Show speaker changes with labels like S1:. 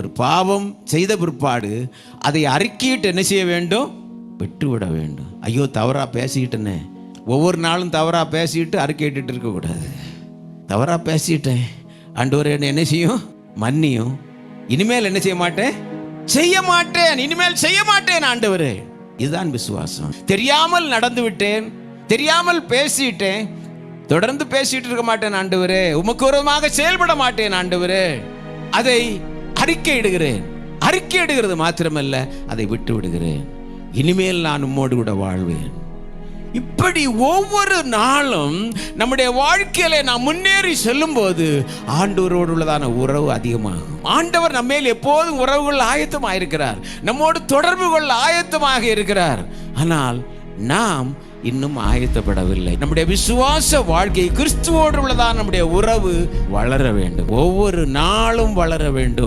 S1: ஒரு பாவம் செய்த பிற்பாடு அதை அறிக்கையிட்டு என்ன செய்ய வேண்டும்? விட்டுவிட வேண்டும். ஐயோ தவறாக பேசிக்கிட்டேனே, ஒவ்வொரு நாளும் தவறாக பேசிக்கிட்டு அறிக்கையிட்டு இருக்கக்கூடாது. தவறாக பேசிட்டேன், ஆண்டவரே என்ன செய்யும்? மன்னியும். இனிமேல் என்ன செய்ய மாட்டேன்? செய்ய மாட்டேன். இனிமேல் செய்ய மாட்டேன் ஆண்டவரே. இதுதான் விசுவாசம். தெரியாமல் நடந்து விட்டேன், தெரியாமல் பேசிட்டேன், தொடர்ந்து பேசிட்டு இருக்க மாட்டேன் ஆண்டவரே. உமக்கு விரோதமாக செயல்பட மாட்டேன் ஆண்டவரே. அதை அறிக்கையிடுகிறேன். அறிக்கையிடுகிறது மாத்திரமல்ல, அதை விட்டு விடுகிறேன். இனிமேல் நான் உம்மோடு கூட வாழ்வேன். இப்படி ஒவ்வொரு நாளும் நம்முடைய வாழ்க்கையில நாம் முன்னேறி செல்லும் போது ஆண்டவரோடு உள்ளதான உறவு அதிகமாகும். ஆண்டவர் நம்ம மேல் எப்போதும் உறவுகள் ஆயத்தமாக இருக்கிறார், நம்மோடு தொடர்பு கொள்ள ஆயத்தமாக இருக்கிறார். ஆனால் நாம் இன்னும் ஆயத்தப்படவில்லை. நம்முடைய விசுவாச வாழ்க்கை, கிறிஸ்துவோடு உள்ளதான நம்முடைய உறவு வளர வேண்டும், ஒவ்வொரு நாளும் வளர வேண்டும்.